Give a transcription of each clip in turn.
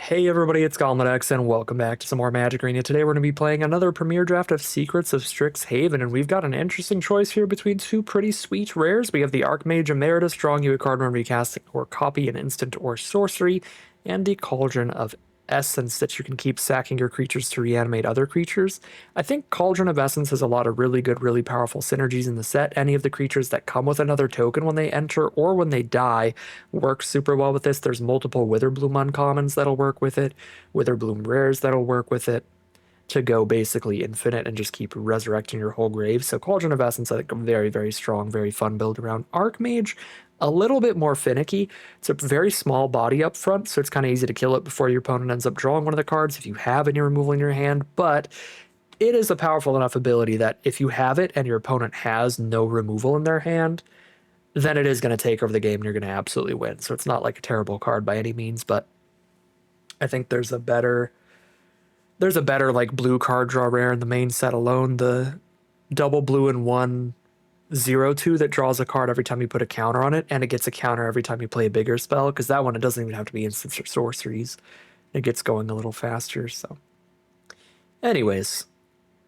Hey everybody, it's GoblinX and welcome back to some more Magic Arena. Today we're going to be playing another premiere draft of Secrets of Strixhaven, and we've got an interesting choice here between two pretty sweet rares. We have the Archmage Emeritus, drawing you a card when recasting or copy an instant or sorcery, and the Cauldron of Essence that you can keep sacking your creatures to reanimate other creatures. I think Cauldron of Essence has a lot of really good, really powerful synergies in the set. Any of the creatures that come with another token when they enter or when they die work super well with this. There's multiple Witherbloom uncommons that'll work with it, Witherbloom rares that'll work with it to go basically infinite and just keep resurrecting your whole grave. So Cauldron of Essence, I think, a very, very strong, very fun build around. Archmage, a little bit more finicky. It's a very small body up front, so it's kind of easy to kill it before your opponent ends up drawing one of the cards if you have any removal in your hand, but it is a powerful enough ability that if you have it and your opponent has no removal in their hand, then it is going to take over the game and you're going to absolutely win. So it's not like a terrible card by any means, but I think there's a better like blue card draw rare in the main set alone. The double blue and 1/0/2 that draws a card every time you put a counter on it, and it gets a counter every time you play a bigger spell, because that one, it doesn't even have to be instants or sorceries. It gets going a little faster. So anyways,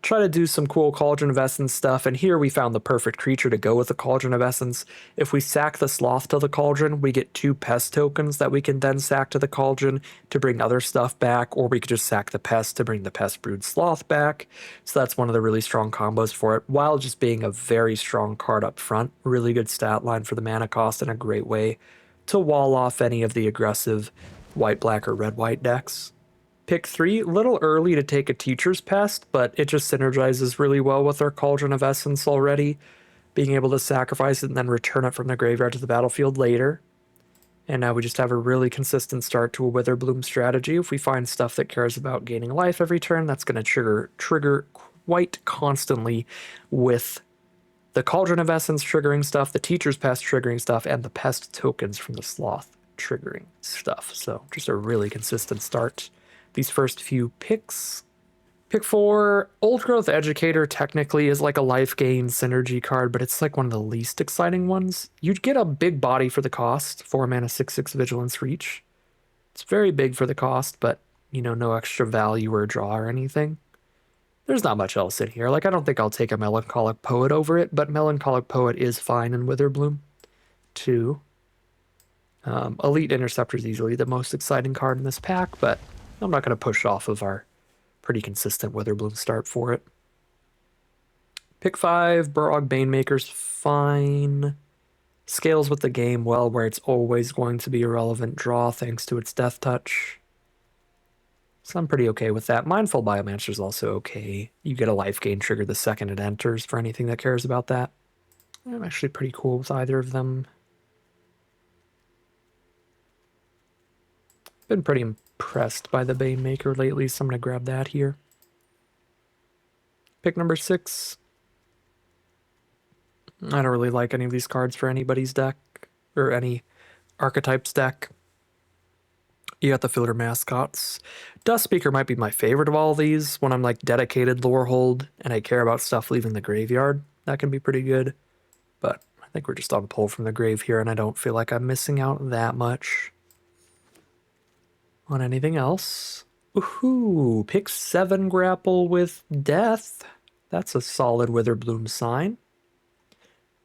try to do some cool Cauldron of Essence stuff, and here we found the perfect creature to go with the Cauldron of Essence. If we sack the Sloth to the Cauldron, we get 2 Pest tokens that we can then sack to the Cauldron to bring other stuff back, or we could just sack the Pest to bring the Pest Brood Sloth back. So that's one of the really strong combos for it, while just being a very strong card up front. Really good stat line for the mana cost and a great way to wall off any of the aggressive white-black or red-white decks. Pick 3, little early to take a Teacher's Pest, but it just synergizes really well with our Cauldron of Essence already. Being able to sacrifice it and then return it from the graveyard to the battlefield later. And now we just have a really consistent start to a Witherbloom strategy. If we find stuff that cares about gaining life every turn, that's going to trigger quite constantly with the Cauldron of Essence triggering stuff, the Teacher's Pest triggering stuff, and the Pest tokens from the Sloth triggering stuff. So just a really consistent start. These first few picks. Pick 4, Old Growth Educator technically is like a life gain synergy card, but it's like one of the least exciting ones. You'd get a big body for the cost, 4 mana, 6/6 vigilance reach. It's very big for the cost, but no extra value or draw or anything. There's not much else in here. Like, I don't think I'll take a Melancholic Poet over it, but Melancholic Poet is fine in Witherbloom. 2. Elite Interceptor is easily the most exciting card in this pack, but I'm not going to push off of our pretty consistent Witherbloom start for it. Pick 5, Burog Banemaker's fine. Scales with the game well, where it's always going to be a relevant draw thanks to its Death Touch. So I'm pretty okay with that. Mindful Biomancer's also okay. You get a life gain trigger the second it enters for anything that cares about that. I'm actually pretty cool with either of them. Been pretty impressed by the Banemaker lately, so I'm going to grab that here. Pick number 6. I don't really like any of these cards for anybody's deck, or any archetype's deck. You got the filler mascots. Dustspeaker might be my favorite of all of these when I'm like dedicated lore hold and I care about stuff leaving the graveyard. That can be pretty good, but I think we're just on pull from the grave here, and I don't feel like I'm missing out that much on anything else. Ooh, pick 7, Grapple with Death. That's a solid Witherbloom sign.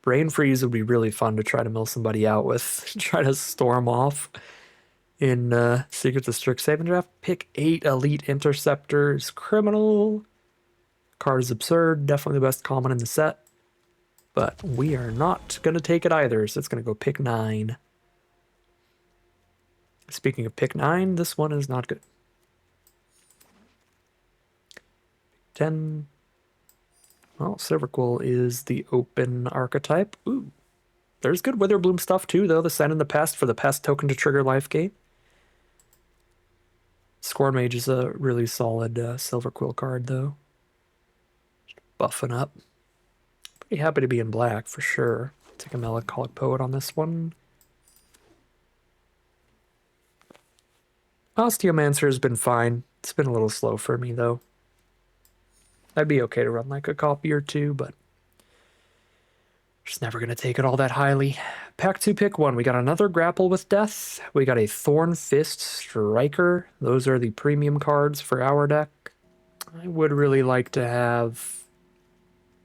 Brain Freeze would be really fun to try to mill somebody out with. Try to storm off in Secrets of Strixhaven draft. Pick 8, Elite Interceptor is criminal. Card is absurd. Definitely the best common in the set. But we are not going to take it either, so it's going to go pick 9. Speaking of pick 9, this one is not good. 10. Well, Silverquill is the open archetype. Ooh. There's good Witherbloom stuff too, though. The Send in the Pest for the Pest token to trigger life gain. Scorn Mage is a really solid Silverquill card, though. Just buffing up. Pretty happy to be in black, for sure. Take a Melancholic Poet on this one. Osteomancer has been fine. It's been a little slow for me, though. I'd be okay to run like a copy or 2, but just never going to take it all that highly. Pack 2, pick 1. We got another Grapple with Death. We got a Thorn Fist Striker. Those are the premium cards for our deck. I would really like to have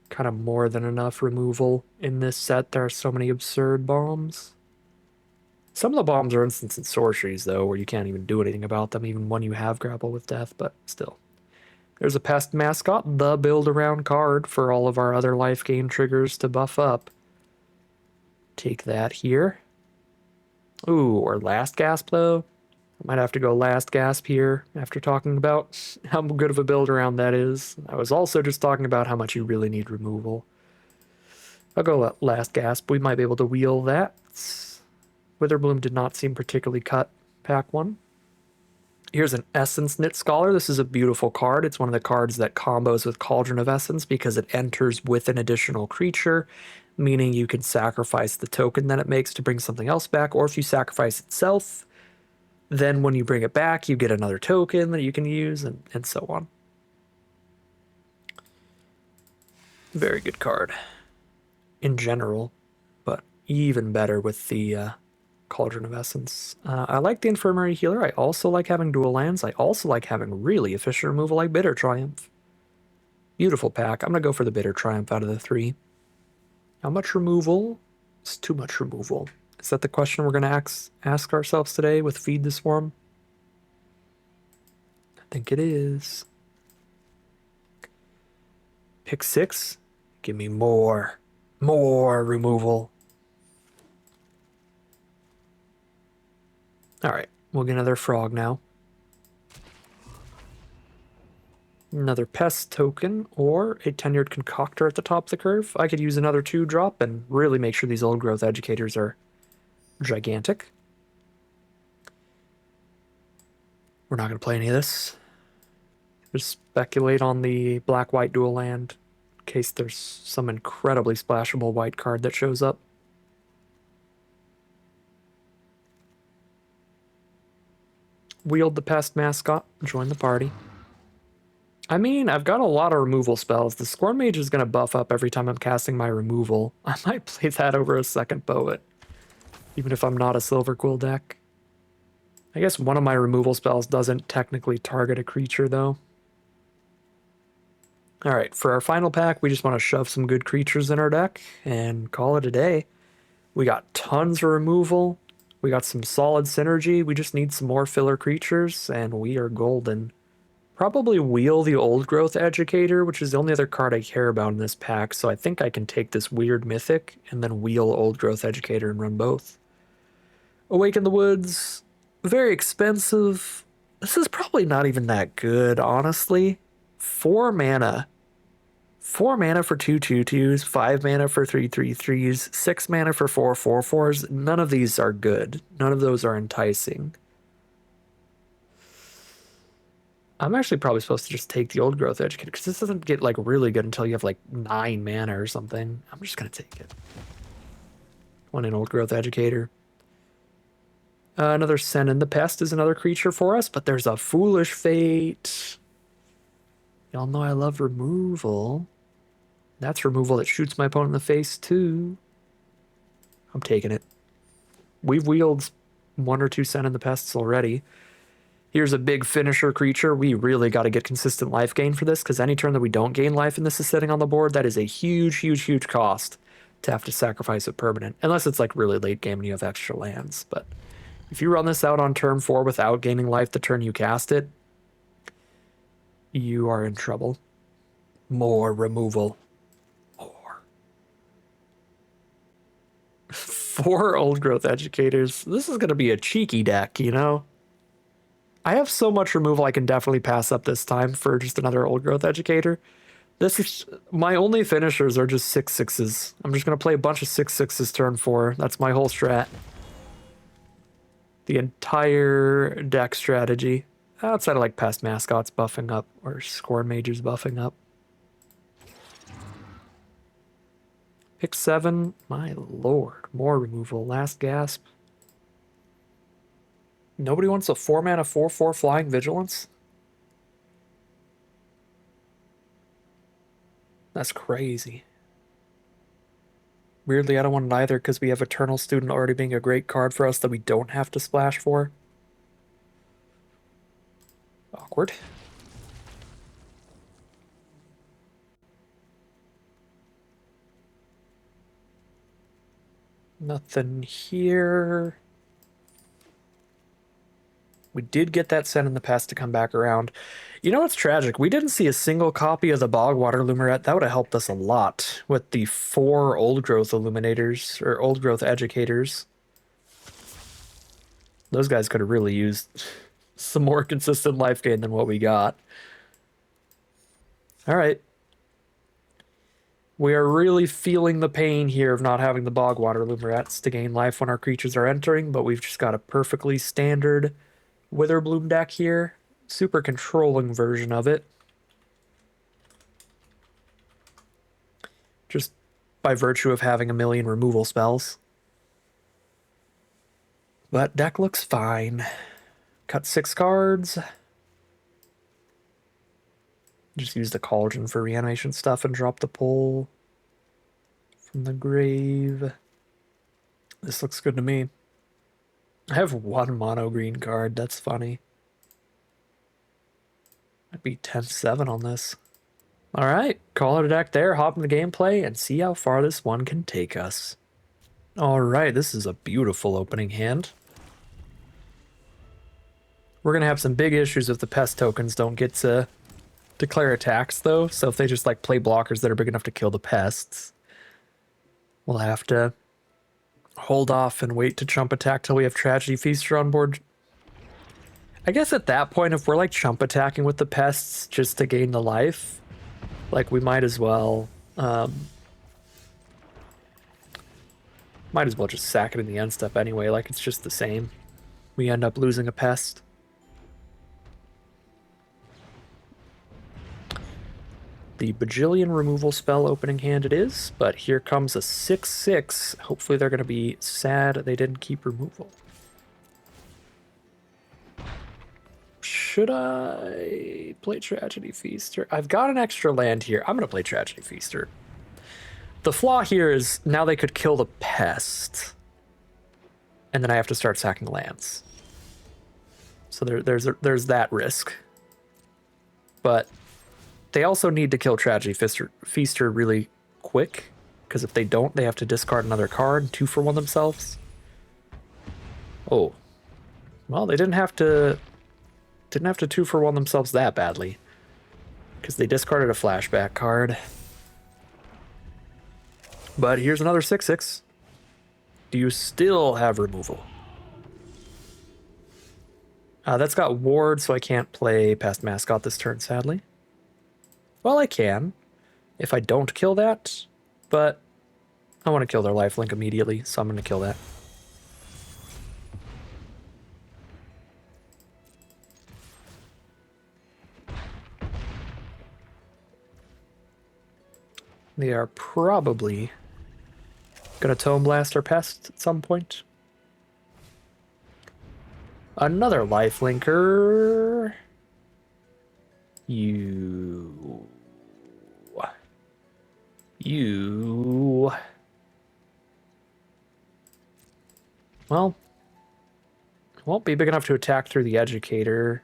kind of more than enough removal in this set. There are so many absurd bombs. Some of the bombs are instants and sorceries, though, where you can't even do anything about them, even when you have Grapple with Death, but still. There's a Pest Mascot, the build-around card for all of our other life gain triggers to buff up. Take that here. Ooh, or Last Gasp, though. I might have to go Last Gasp here after talking about how good of a build-around that is. I was also just talking about how much you really need removal. I'll go Last Gasp. We might be able to wheel that. Witherbloom did not seem particularly cut pack 1. Here's an Essence Knit Scholar. This is a beautiful card. It's one of the cards that combos with Cauldron of Essence because it enters with an additional creature, meaning you can sacrifice the token that it makes to bring something else back, or if you sacrifice itself, then when you bring it back, you get another token that you can use, and so on. Very good card in general, but even better with the Cauldron of Essence. I like the Infirmary Healer. I also like having dual lands. I also like having really efficient removal like Bitter Triumph. Beautiful pack. I'm going to go for the Bitter Triumph out of the 3. How much removal? It's too much removal. Is that the question we're going to ask ourselves today with Feed the Swarm? I think it is. Pick 6. Give me more. More removal. Alright, we'll get another frog now. Another pest token, or a tenured concoctor at the top of the curve. I could use another 2-drop and really make sure these old growth educators are gigantic. We're not going to play any of this. Just speculate on the black-white dual land in case there's some incredibly splashable white card that shows up. Wield the Pest Mascot, join the party. I mean, I've got a lot of removal spells. The Scorn Mage is going to buff up every time I'm casting my removal. I might play that over a second Poet, even if I'm not a Silver Quill deck. I guess one of my removal spells doesn't technically target a creature, though. Alright, for our final pack, we just want to shove some good creatures in our deck and call it a day. We got tons of removal. We got some solid synergy. We just need some more filler creatures, and we are golden. Probably wheel the Old Growth Educator, which is the only other card I care about in this pack, so I think I can take this weird Mythic and then wheel Old Growth Educator and run both. Awaken the Woods. Very expensive. This is probably not even that good, honestly. 4 mana. 4 mana for 2 2/2s, 5 mana for 3 3/3s, 6 mana for 4 4/4s. None of these are good. None of those are enticing. I'm actually probably supposed to just take the Old Growth Educator because this doesn't get like really good until you have like 9 mana or something. I'm just gonna take it. One in Old Growth Educator. Another Senin the Pest is another creature for us, but there's a Foolish Fate. Y'all know I love removal. That's removal that shoots my opponent in the face too. I'm taking it. We've wheeled 1 or 2 Senin the Pests already. Here's a big finisher creature. We really got to get consistent life gain for this, because any turn that we don't gain life and this is sitting on the board, that is a huge, huge, huge cost to have to sacrifice a permanent. Unless it's like really late game and you have extra lands. But if you run this out on turn 4 without gaining life the turn you cast it, you are in trouble. More removal. More. 4 Old Growth Educators. This is going to be a cheeky deck, you know? I have so much removal I can definitely pass up this time for just another Old Growth Educator. This is my only finishers are just 6/6s. I'm just gonna play a bunch of 6/6s turn 4. That's my whole strat. The entire deck strategy. Outside of like Pest Mascots buffing up or Scorn Mages buffing up. Pick 7. My lord. More removal. Last Gasp. Nobody wants a 4 mana 4/4 Flying Vigilance? That's crazy. Weirdly, I don't want it either because we have Eternal Student already being a great card for us that we don't have to splash for. Awkward. Nothing here. We did get that set in the past to come back around. You know what's tragic? We didn't see a single copy of the Bogwater Lumerette. That would have helped us a lot with the 4 Old Growth Illuminators, or Old Growth Educators. Those guys could have really used some more consistent life gain than what we got. All right. We are really feeling the pain here of not having the Bogwater Lumerettes to gain life when our creatures are entering, but we've just got a perfectly standard Witherbloom deck here. Super controlling version of it. Just by virtue of having a million removal spells. But deck looks fine. Cut 6 cards. Just use the Cauldron for reanimation stuff and drop the pull from the grave. This looks good to me. I have 1 mono green card. That's funny. I'd be 10-7 on this. All right, call it a deck there, hop in the gameplay, and see how far this one can take us. All right, this is a beautiful opening hand. We're going to have some big issues if the pest tokens don't get to declare attacks, though. So if they just like play blockers that are big enough to kill the pests, we'll have to hold off and wait to chump attack till we have Tragedy Feaster on board. I guess at that point, if we're like chump attacking with the pests just to gain the life, like we might as well just sack it in the end step anyway. Like it's just the same. We end up losing a pest. The bajillion removal spell opening hand it is, but here comes a 6/6. Hopefully they're going to be sad they didn't keep removal. Should I play Tragedy Feaster? I've got an extra land here. I'm going to play Tragedy Feaster. The flaw here is now they could kill the pest, and then I have to start sacking lands. So there's that risk. But they also need to kill Tragedy Feaster really quick, because if they don't, they have to discard another card, 2-for-1 themselves. Oh, well, they didn't have to 2-for-1 themselves that badly, because they discarded a flashback card. But here's another 6/6. Do you still have removal? That's got ward, so I can't play past Mascot this turn, sadly. Well, I can, if I don't kill that, but I want to kill their lifelink immediately, so I'm going to kill that. They are probably going to Tome Blast our pest at some point. Another lifelinker. You. Well, won't be big enough to attack through the Educator.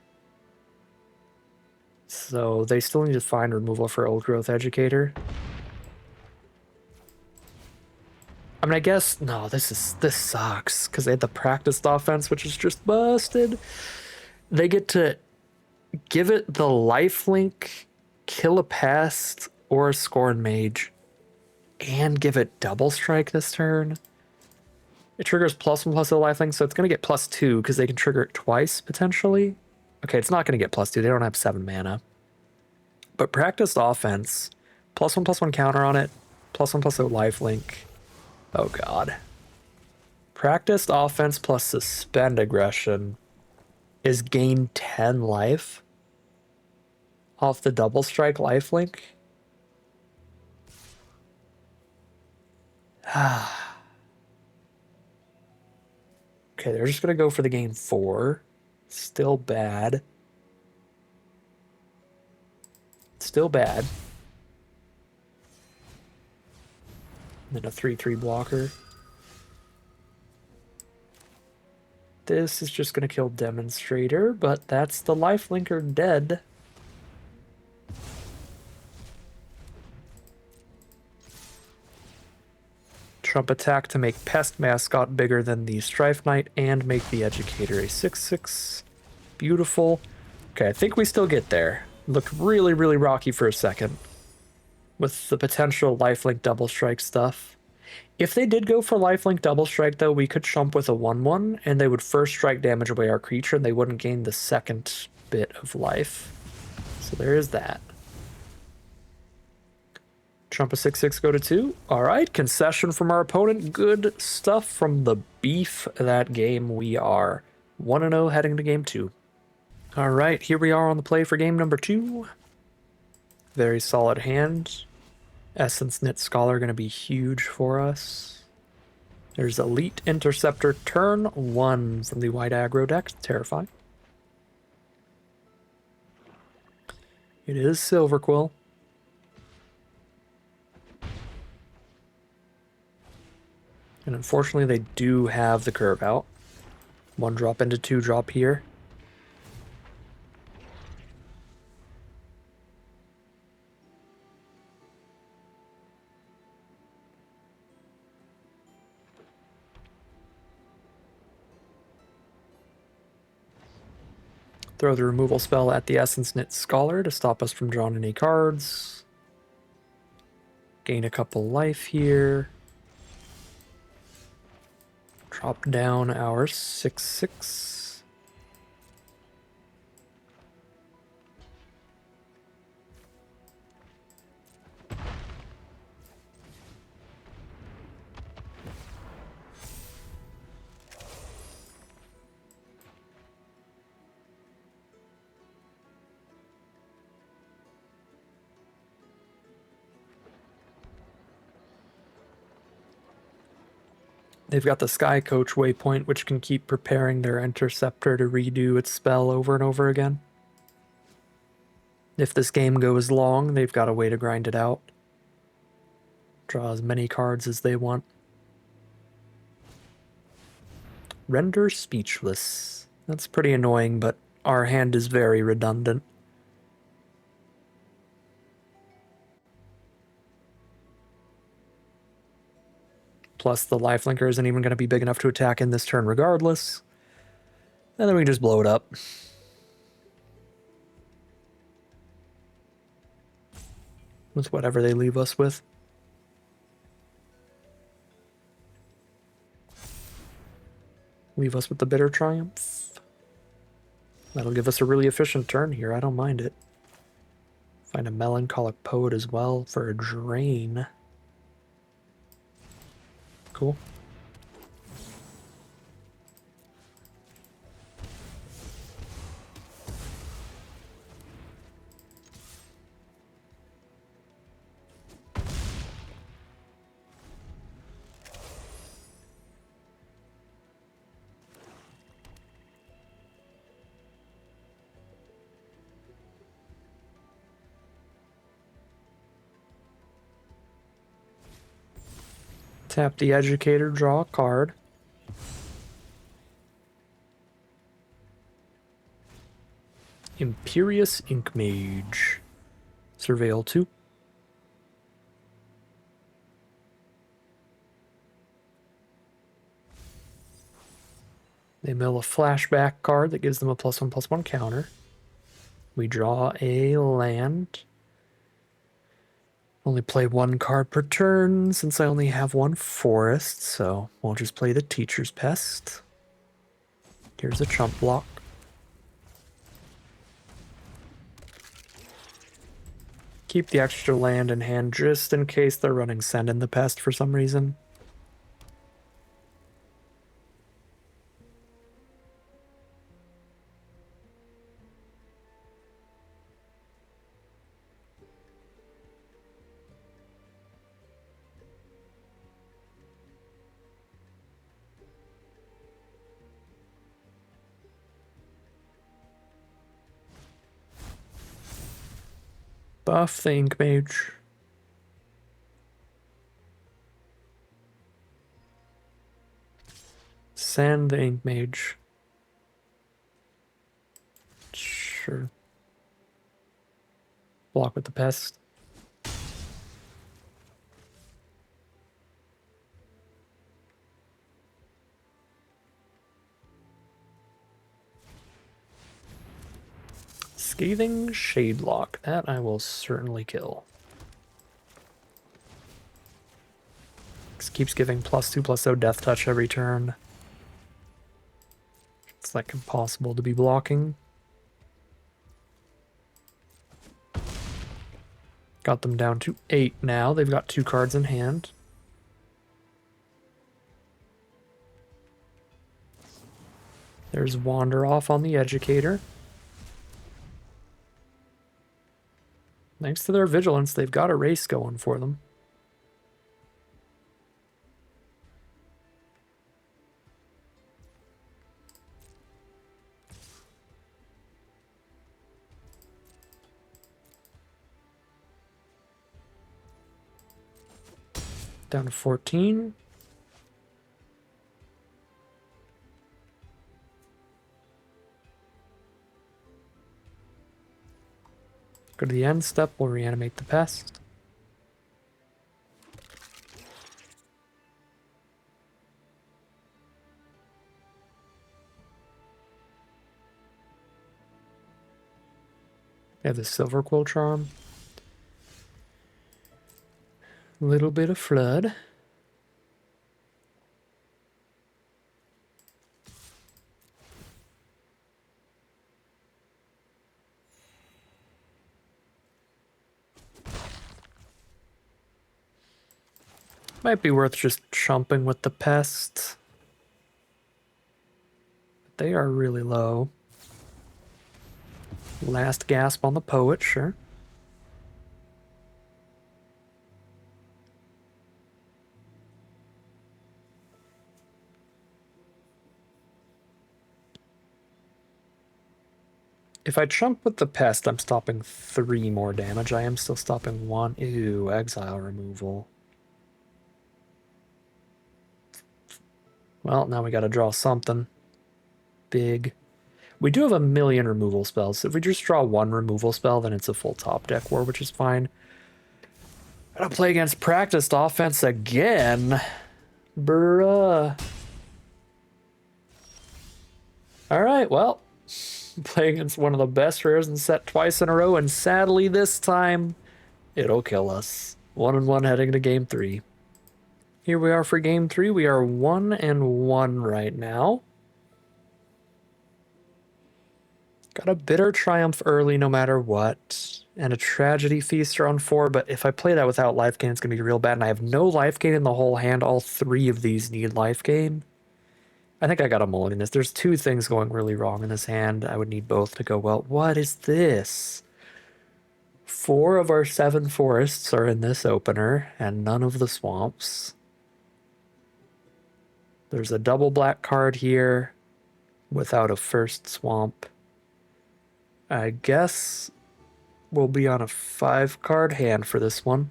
So they still need to find removal for Old Growth Educator. I mean, I guess, no, this sucks, because they had the practiced offense, which is just busted. They get to give it the lifelink, kill a pest, or a Scorn Mage, and give it double strike this turn. It triggers +1/+a lifelink, so it's going to get +2, because they can trigger it twice, potentially. Okay, it's not going to get +2, they don't have 7 mana. But practiced offense, +1/+1 counter on it, +1/+a lifelink. Oh god. Practiced offense plus suspend aggression is gain 10 life off the double strike lifelink. Okay, they're just gonna go for the gain 4. Still bad. Still bad. And then a 3/3 blocker. This is just going to kill Demonstrator, but that's the lifelinker dead. Trump attack to make Pest Mascot bigger than the Strife Knight and make the Educator a 6/6. Beautiful. Okay, I think we still get there. Looked really, really rocky for a second with the potential lifelink double strike stuff. If they did go for lifelink double strike, though, we could chump with a 1/1, and they would first strike damage away our creature, and they wouldn't gain the second bit of life. So there is that. Trump a 6/6, go to 2. All right, concession from our opponent. Good stuff from the beef that game. We are 1-0 heading to game 2. All right, here we are on the play for game number 2. Very solid hand. Essence Knit Scholar going to be huge for us. There's Elite Interceptor turn 1 from the white aggro deck. Terrifying. It is Silver Quill. And unfortunately, they do have the curve out. 1 drop into 2 drop here. Throw the removal spell at the Essence Knit Scholar to stop us from drawing any cards. Gain a couple life here. Drop down our 6/6. They've got the Sky Coach waypoint, which can keep preparing their Interceptor to redo its spell over and over again. If this game goes long, they've got a way to grind it out. Draw as many cards as they want. Render Speechless. That's pretty annoying, but our hand is very redundant. Plus, the lifelinker isn't even going to be big enough to attack in this turn regardless. And then we can just blow it up. With whatever they leave us with. Leave us with the Bitter Triumph. That'll give us a really efficient turn here. I don't mind it. Find a Melancholic Poet as well for a drain. Cool. Tap the Educator, draw a card. Imperious Inkmage. Surveil 2. They mill a flashback card that gives them a +1/+1 counter. We draw a land. Only play 1 card per turn since I only have 1 forest, so we'll just play the Teacher's Pest. Here's a chump block. Keep the extra land in hand just in case they're running Send in the Pest for some reason. Buff the Inkmage. and the Ink Mage. Sure. Block with the Pest. Scathing Shadelock. That I will certainly kill. This keeps giving +2/+0 Death Touch every turn. It's like impossible to be blocking. Got them down to 8 now. They've got 2 cards in hand. There's Wander Off on the Educator. Thanks to their vigilance, they've got a race going for them. Down to 14. Go to the end step, we'll reanimate the Pest. We have the Silver Quill Charm. A little bit of Flood. Might be worth just chumping with the Pest. But they are really low. Last gasp on the Poet, sure. If I chump with the Pest, I'm stopping 3 more damage. I am still stopping 1. Ew, exile removal. Well, now we gotta draw something big. We do have a million removal spells. So if we just draw 1 removal spell, then it's a full top deck war, which is fine. Gotta play against practiced offense again. Bruh. Alright, well. Playing against one of the best rares in the set twice in a row, and sadly this time, it'll kill us. 1-1 heading to game 3. Here we are for game 3. We are 1-1 right now. Got a Bitter Triumph early no matter what, and a Tragedy Feaster on 4, but if I play that without life gain, it's going to be real bad, and I have no life gain in the whole hand. All 3 of these need life gain. I think I got a mulligan this. There's 2 things going really wrong in this hand. I would need both to go well. What is this? 4 of our 7 forests are in this opener, and none of the swamps. There's a double black card here without a first swamp. I guess we'll be on a 5-card hand for this one.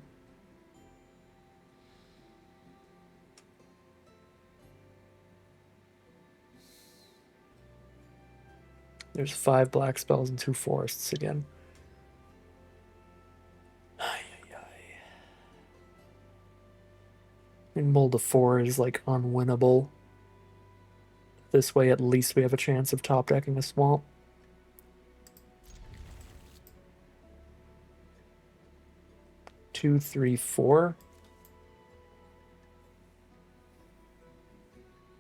There's 5 black spells and 2 forests again. And Mold of 4 is like unwinnable. This way at least we have a chance of top decking a swamp. Two, 3, 4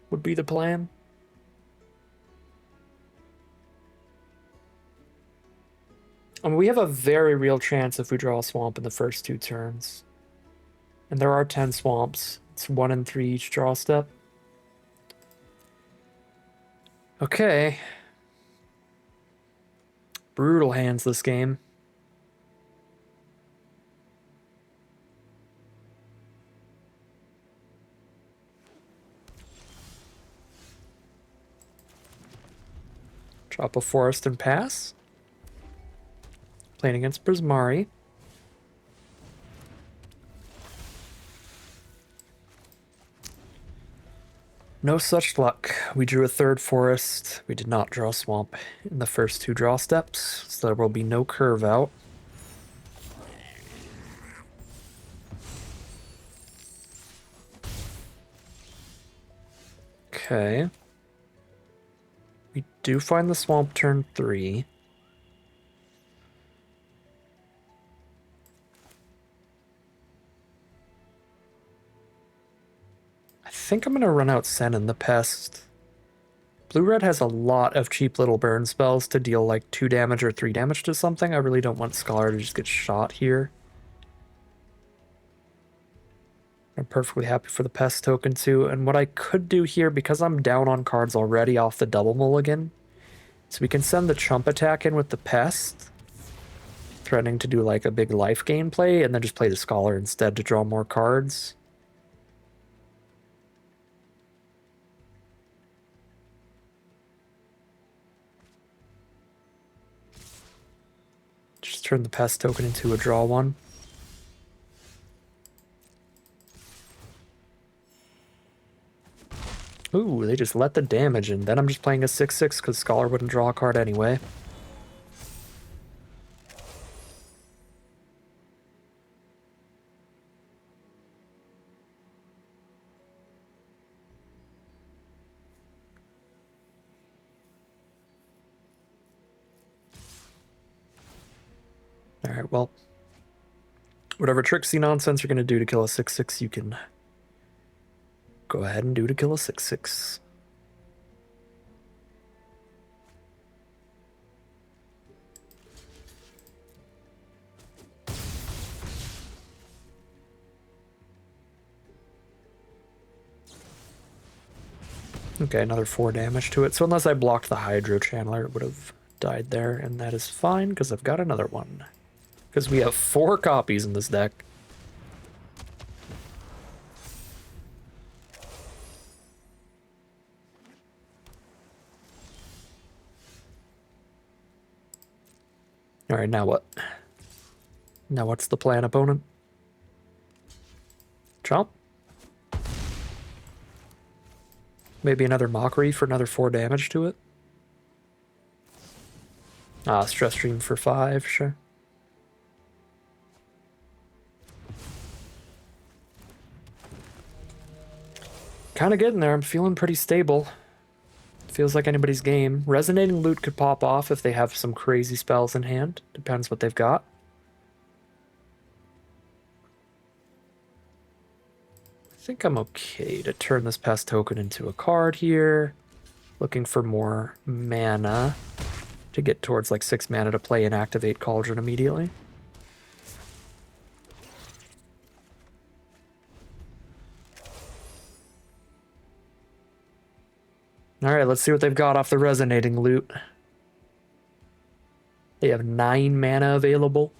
would be the plan. I mean, we have a very real chance if we draw a swamp in the first 2 turns. And there are 10 swamps. It's 1 and 3 each draw step. Okay. Brutal hands this game. Drop a forest and pass. Playing against Prismari. No such luck. We drew a third forest. We did not draw swamp in the first two draw steps, so there will be no curve out. Okay. We do find the swamp turn 3. I think I'm going to run out Sen in the Pest. Blue-red has a lot of cheap little burn spells to deal like 2 damage or 3 damage to something. I really don't want Scholar to just get shot here. I'm perfectly happy for the Pest token too. And what I could do here, because I'm down on cards already off the double mulligan, so we can send the Chump attack in with the Pest, threatening to do like a big life gain play, and then just play the Scholar instead to draw more cards. Just turn the Pest token into a draw 1. Ooh, they just let the damage in. Then I'm just playing a 6/6 because Scholar wouldn't draw a card anyway. Alright, well, whatever tricksy nonsense you're going to do to kill a 6/6, you can go ahead and do to kill a 6/6. Okay, another 4 damage to it. So unless I blocked the Hydro Channeler, it would have died there, and that is fine, because I've got another one. Because we have 4 copies in this deck. Alright, now what? Now what's the plan, opponent? Chomp? Maybe another Mockery for another 4 damage to it? Ah, Stress Stream for 5, sure. Kind of getting there. I'm feeling pretty stable. Feels like anybody's game. Resonating Loot could pop off if they have some crazy spells in hand. Depends what they've got. I think I'm okay to turn this Pest token into a card here. Looking for more mana to get towards like 6 mana to play and activate Cauldron immediately. Alright, let's see what they've got off the Resonating Loot. They have 9 mana available.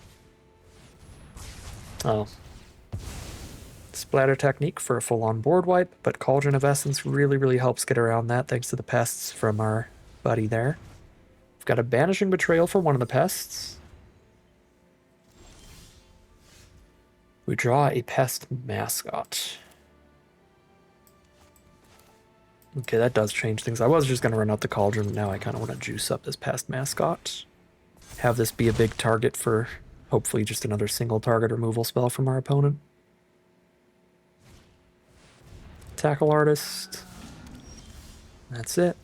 Oh. Splatter Technique for a full-on board wipe, but Cauldron of Essence really helps get around that thanks to the pests from our buddy there. We've got a Banishing Betrayal for one of the pests. We draw a Pest Mascot. Okay, that does change things. I was just going to run out the Cauldron, but now I kind of want to juice up this Pest Mascot. Have this be a big target for hopefully just another single target removal spell from our opponent. Tackle Artist. That's it.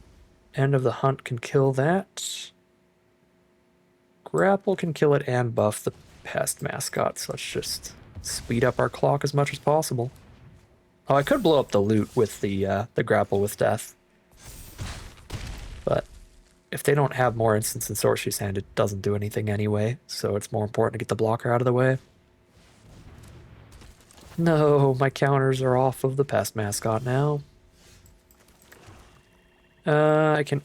End of the Hunt can kill that. Grapple can kill it and buff the Pest Mascot, so let's just speed up our clock as much as possible. Oh, I could blow up the loot with the Grapple with Death. But if they don't have more instants in Sorcery's Hand, it doesn't do anything anyway, so it's more important to get the blocker out of the way. No, my counters are off of the Pest Mascot now. I can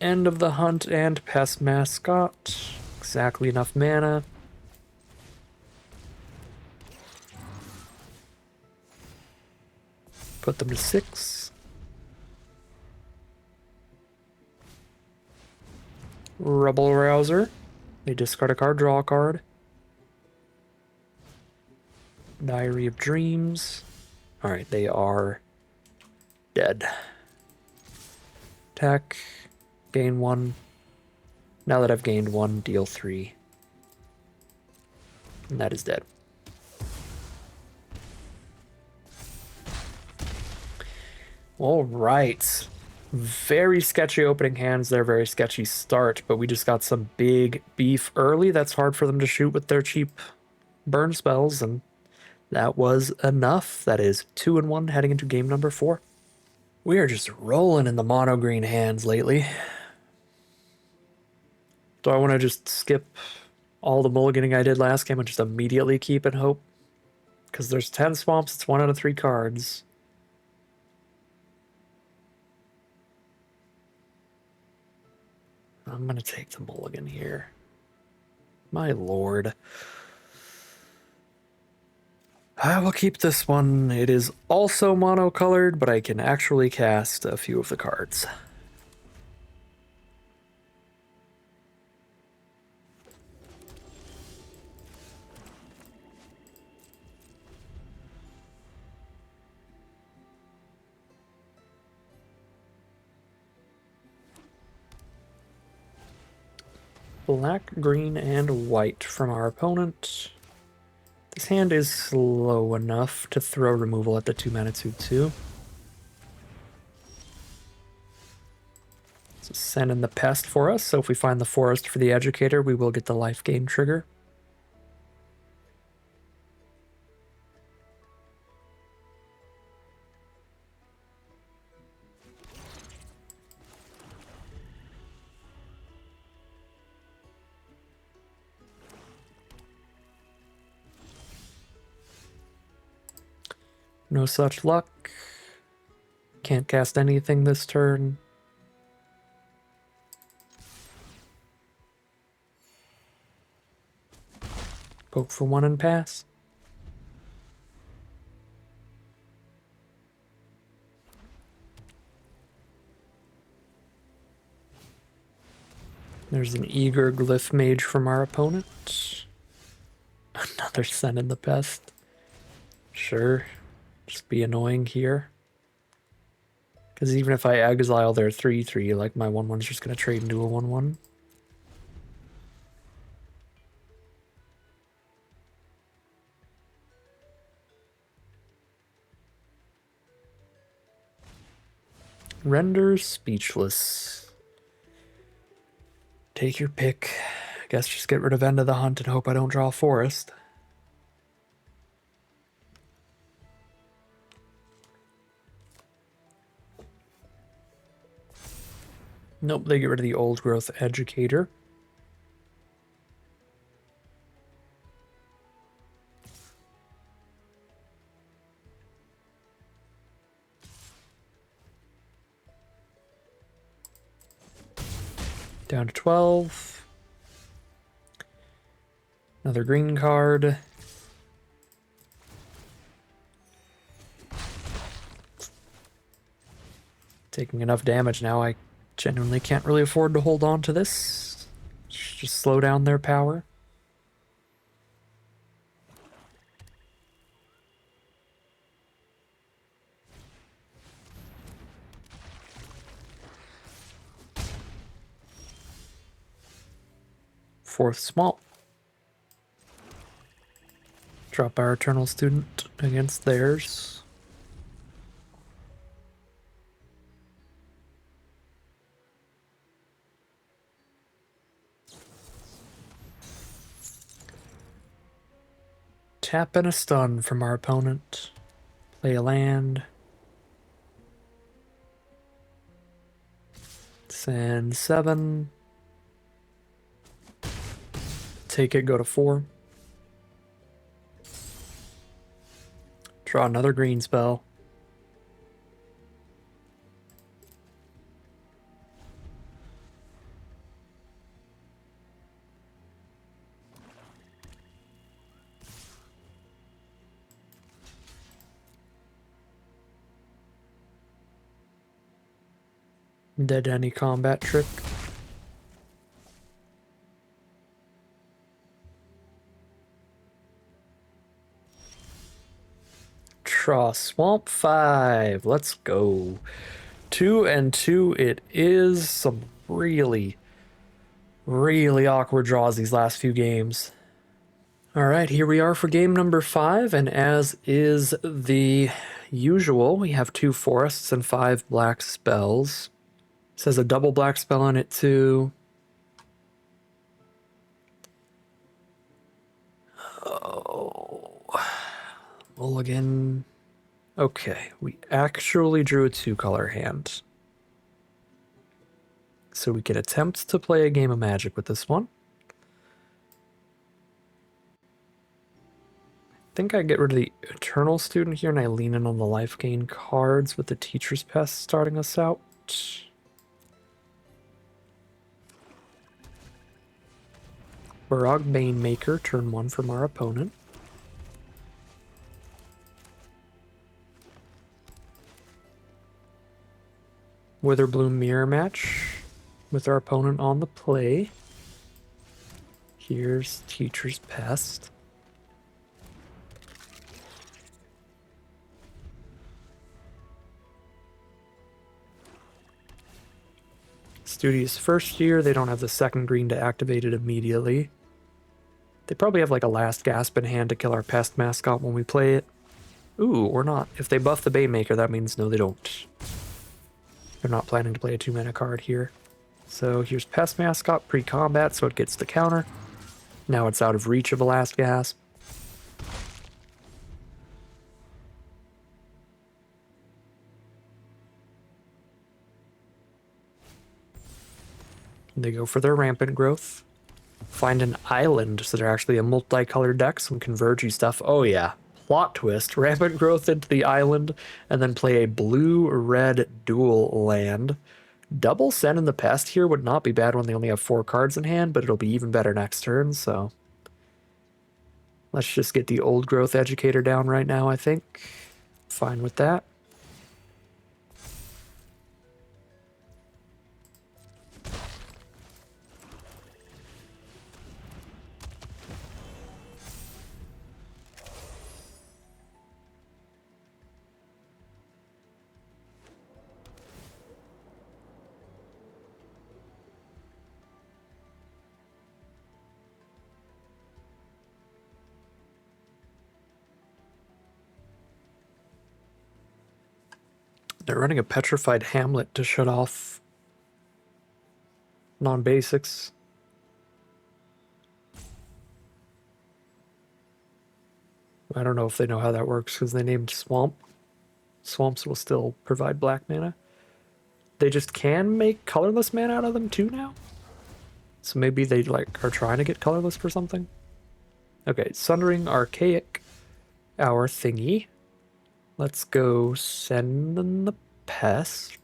End of the Hunt and Pest Mascot. Exactly enough mana. Put them to 6. Rebel Rouser. They discard a card, draw a card. Diary of Dreams. Alright, they are Dead. Attack. Gain 1. Now that I've gained 1, deal 3. And that is dead. All right. Very sketchy opening hands there, very sketchy start, but we just got some big beef early. That's hard for them to shoot with their cheap burn spells, and that was enough. That is 2-1 heading into game number 4. We are just rolling in the mono green hands lately. Do I want to just skip all the mulliganing I did last game and just immediately keep and hope? Because there's 10 swamps, it's 1 out of 3 cards. I'm going to take the mulligan here. My lord. I will keep this one. It is also monocolored, but I can actually cast a few of the cards. Black, green, and white from our opponent. This hand is slow enough to throw removal at the 2-mana 2/2. So send in the pest for us, so if we find the forest for the educator, we will get the life gain trigger. No such luck. Can't cast anything this turn. Poke for 1 and pass. There's an eager glyph mage from our opponent. Another send in the pest. Sure. Just be annoying here. Because even if I exile their 3/3, like my 1/1's just going to trade into a 1/1. Render speechless. Take your pick. I guess just get rid of End of the Hunt and hope I don't draw a forest. Nope, they get rid of the Old Growth Educator. Down to 12. Another green card. Taking enough damage now, I genuinely can't really afford to hold on to this. Just slow down their power. Fourth small. Drop our Eternal Student against theirs. Tap and a stun from our opponent. Play a land. Send 7. Take it, go to 4. Draw another green spell. Dead any combat trick. Draw Swamp 5. Let's go. 2 and 2 it is. Some really, really awkward draws these last few games. Alright, here we are for game number 5, and as is the usual, we have 2 forests and 5 black spells. It says a double black spell on it too. Oh, mulligan. Okay, we actually drew a 2-color hand. So we can attempt to play a game of Magic with this one. I think I get rid of the Eternal Student here and I lean in on the life gain cards with the Teacher's Pest starting us out. Barog Banemaker, turn 1 from our opponent. Witherbloom Mirror Match with our opponent on the play. Here's Teacher's Pest. Studious first year, they don't have the second green to activate it immediately. They probably have like a last gasp in hand to kill our pest mascot when we play it. Ooh, or not. If they buff the Baymaker, that means no, they don't. They're not planning to play a 2-mana card here. So here's Pest Mascot pre-combat, so it gets the counter. Now it's out of reach of a last gasp. They go for their Rampant Growth. Find an island, so they're actually a multicolored deck, some convergy stuff. Oh yeah, plot twist. Rampant Growth into the island, and then play a blue-red dual land. Double Send in the Pest here would not be bad when they only have 4 cards in hand, but it'll be even better next turn, so... Let's just get the Old Growth Educator down right now, I think. Fine with that. They're running a Petrified Hamlet to shut off non-basics. I don't know if they know how that works because they named Swamp. Swamps will still provide black mana. They just can make colorless mana out of them too now? So maybe they like are trying to get colorless for something? Okay, Sundering Archaic, our thingy. Let's go send in the Pest.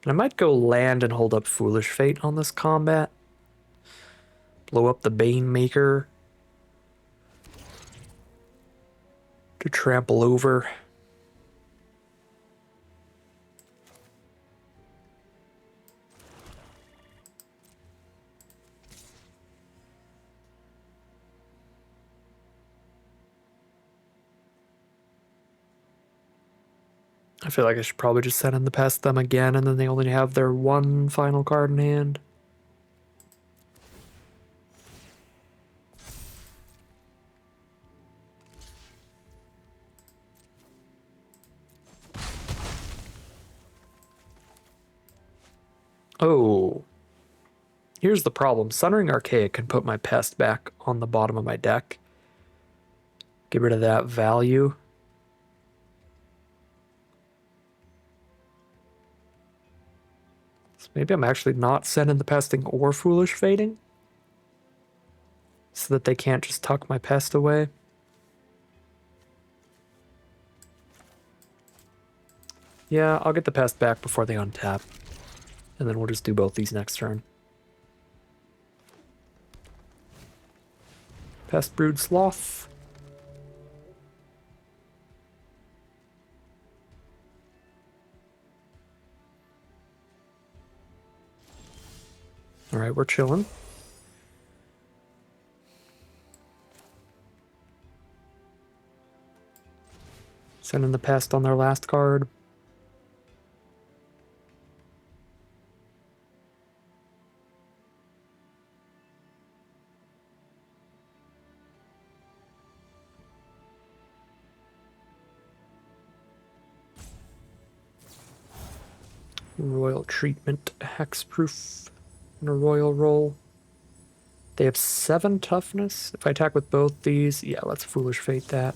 And I might go land and hold up Foolish Fate on this combat. Blow up the Banemaker to trample over. I feel like I should probably just send in the Pest them again, and then they only have their 1 final card in hand. Oh. Here's the problem. Sundering Archaic can put my Pest back on the bottom of my deck. Get rid of that value. So maybe I'm actually not sending the Pesting or Foolish Fating, so that they can't just tuck my Pest away. Yeah, I'll get the Pest back before they untap. And then we'll just do both these next turn. Pest Brood Sloth. Alright, we're chilling. Sending the pest on their last card. Royal Treatment, Hexproof, and a Royal Roll. They have 7 toughness. If I attack with both these, yeah, let's Foolish Fate that.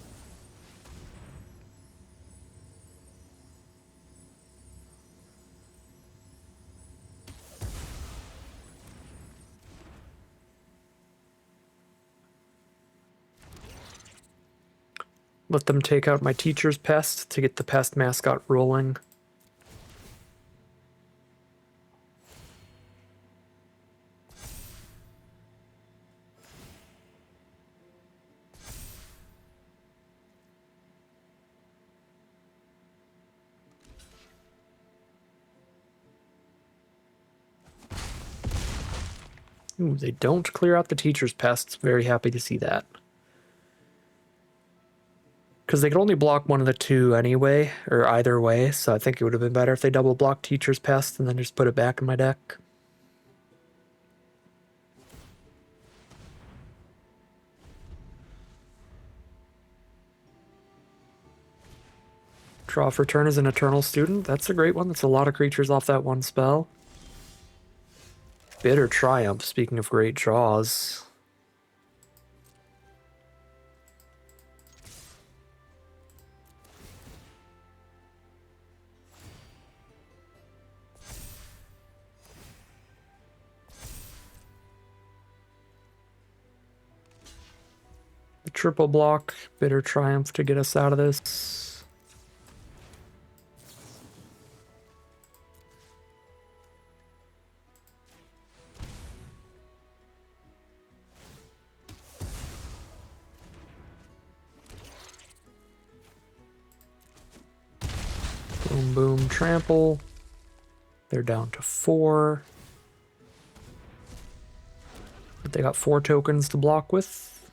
Let them take out my Teacher's Pest to get the Pest Mascot rolling. Ooh, they don't clear out the Teacher's Pests. Very happy to see that. Because they could only block one of the two anyway, or either way, so I think it would have been better if they double blocked Teacher's Pest and then just put it back in my deck. Draw for turn is an Eternal Student. That's a great one. That's a lot of creatures off that one spell. Bitter Triumph, speaking of great draws. The triple block, Bitter Triumph to get us out of this. Boom, boom, trample. They're down to 4. But they got 4 tokens to block with.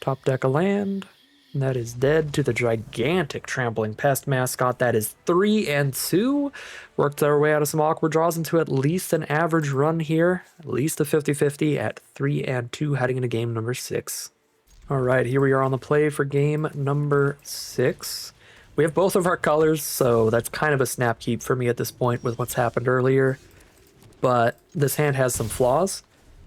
Top deck a land. And that is dead to the gigantic Trampling Pest Mascot. That is 3 and 2. Worked our way out of some awkward draws into at least an average run here. At least a 50-50 at 3 and 2 heading into game number 6. All right, here we are on the play for game number 6. We have both of our colors, so that's kind of a snap keep for me at this point with what's happened earlier. But this hand has some flaws.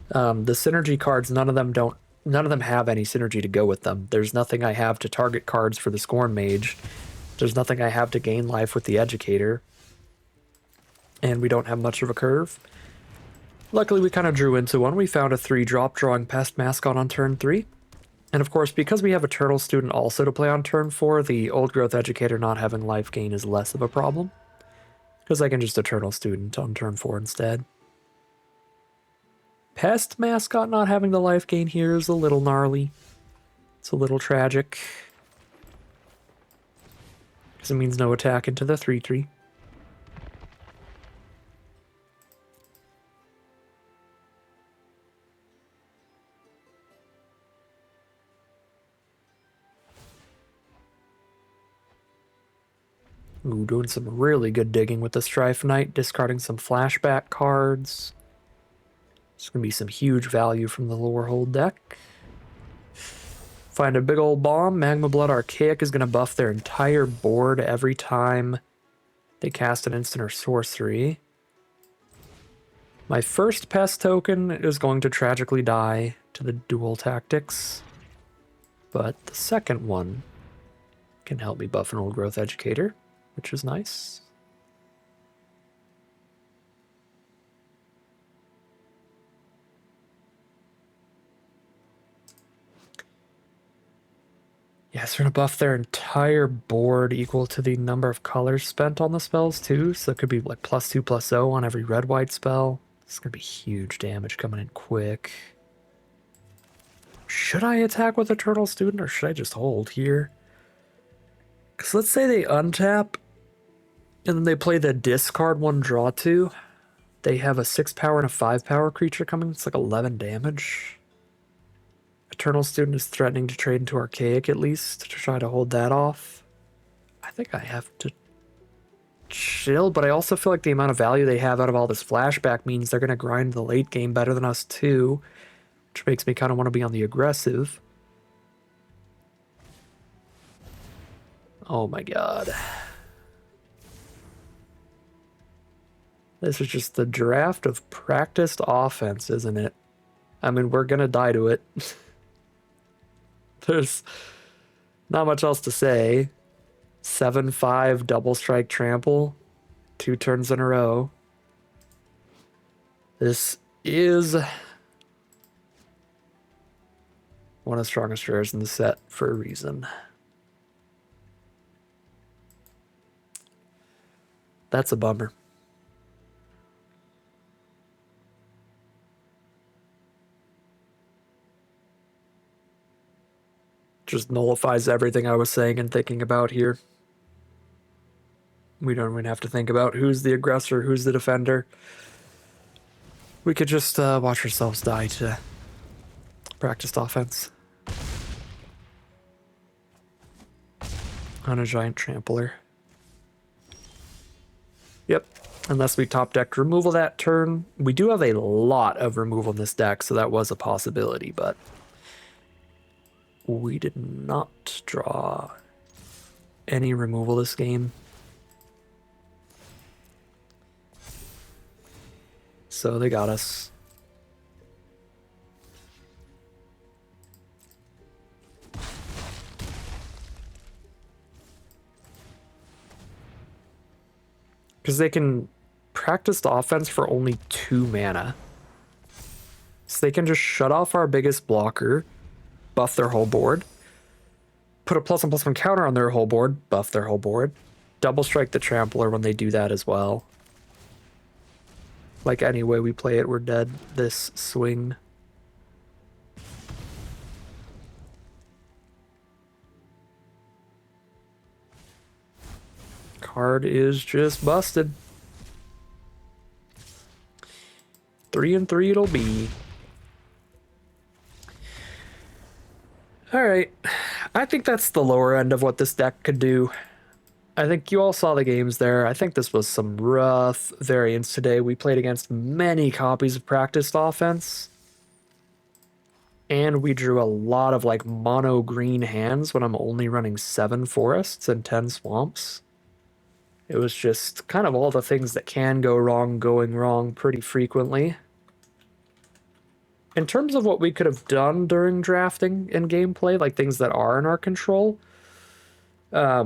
The synergy cards, none of them have any synergy to go with them. There's nothing I have to target cards for the Scorn Mage. There's nothing I have to gain life with the Educator. And we don't have much of a curve. Luckily, we kind of drew into one. We found a 3-drop drawing Pest Mascot on turn 3. And of course, because we have Eternal Student also to play on turn 4, the Old Growth Educator not having life gain is less of a problem. Because I can just Eternal Student on turn 4 instead. Pest Mascot not having the life gain here is a little gnarly. It's a little tragic. Because it means no attack into the 3/3. Ooh, doing some really good digging with the Strife Knight, discarding some flashback cards. It's going to be some huge value from the Lorehold deck. Find a big old bomb. Magma Blood Archaic is going to buff their entire board every time they cast an instant or sorcery. My first pest token is going to tragically die to the dual tactics. But the second one can help me buff an Old Growth Educator, which is nice. Yes, we're going to buff their entire board equal to the number of colors spent on the spells, too. So it could be like +2/+0 on every red-white spell. It's going to be huge damage coming in quick. Should I attack with Eternal Student, or should I just hold here? Because let's say they untap, and then they play the discard 1, draw 2. They have a 6 power and a 5 power creature coming. It's like 11 damage. Eternal Student is threatening to trade into Archaic at least to try to hold that off. I think I have to chill, but I also feel like the amount of value they have out of all this flashback means they're going to grind the late game better than us too, which makes me kind of want to be on the aggressive. Oh my god. This is just the draft of practiced offense, isn't it? I mean, we're going to die to it. There's not much else to say. 7-5 double strike trample. 2 turns in a row. This is one of the strongest rares in the set for a reason. That's a bummer. Just nullifies everything I was saying and thinking about here. We don't even have to think about who's the aggressor, who's the defender. We could just watch ourselves die to practiced offense. On a giant trampler. Yep. Unless we top decked removal that turn. We do have a lot of removal in this deck, so that was a possibility, but we did not draw any removal this game. So they got us. Because they can practice the offense for only 2 mana. So they can just shut off our biggest blocker, buff their whole board, put a +1/+1 counter on their whole board, buff their whole board, double strike the trampler when they do that as well. Like any way we play it, we're dead this swing. Card is just busted. 3-3 it'll be. Alright, I think that's the lower end of what this deck could do. I think you all saw the games there. I think this was some rough variance today. We played against many copies of practiced offense. And we drew a lot of like mono green hands when I'm only running 7 forests and 10 swamps. It was just kind of all the things that can go wrong going wrong pretty frequently. In terms of what we could have done during drafting and gameplay, like things that are in our control, I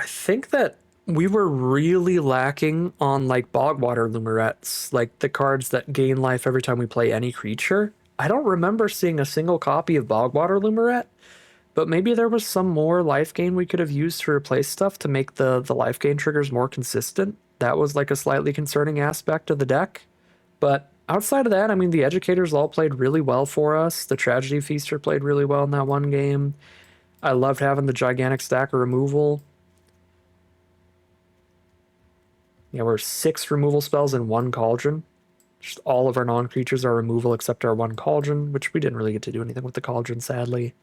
think that we were really lacking on like Bogwater Lumerettes, like the cards that gain life every time we play any creature. I don't remember seeing a single copy of Bogwater Lumerette, but maybe there was some more life gain we could have used to replace stuff to make the life gain triggers more consistent. That was like a slightly concerning aspect of the deck. But outside of that, I mean, the Educators all played really well for us. The Tragedy Feaster played really well in that one game. I loved having the gigantic stack of removal. Yeah, we're 6 removal spells in 1 Cauldron. Just all of our non-creatures are removal except our 1 Cauldron, which we didn't really get to do anything with the Cauldron, sadly.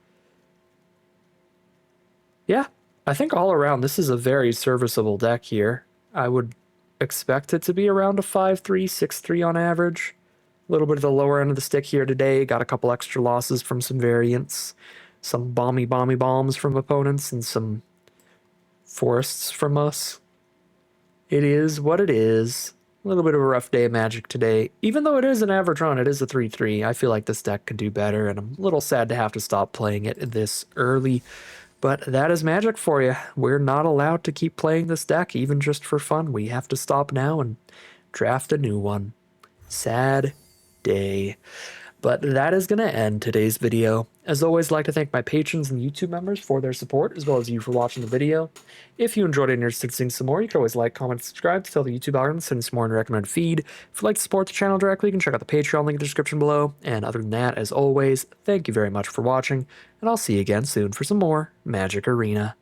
Yeah, I think all around this is a very serviceable deck here. I would expect it to be around a 5-3, 6-3 on average. A little bit of the lower end of the stick here today. Got a couple extra losses from some variants. Some bomby bombs from opponents and some forests from us. It is what it is. A little bit of a rough day of Magic today. Even though it is an average run, it is a 3-3. I feel like this deck could do better, and I'm a little sad to have to stop playing it this early. But that is Magic for you. We're not allowed to keep playing this deck, even just for fun. We have to stop now and draft a new one. Sad day. But that is going to end today's video. As always, I'd like to thank my patrons and YouTube members for their support, as well as you for watching the video. If you enjoyed it and you're interested in seeing some more, you can always like, comment, subscribe to tell the YouTube algorithm to send some more in the recommended feed. If you'd like to support the channel directly, you can check out the Patreon link in the description below. And other than that, as always, thank you very much for watching, and I'll see you again soon for some more Magic Arena.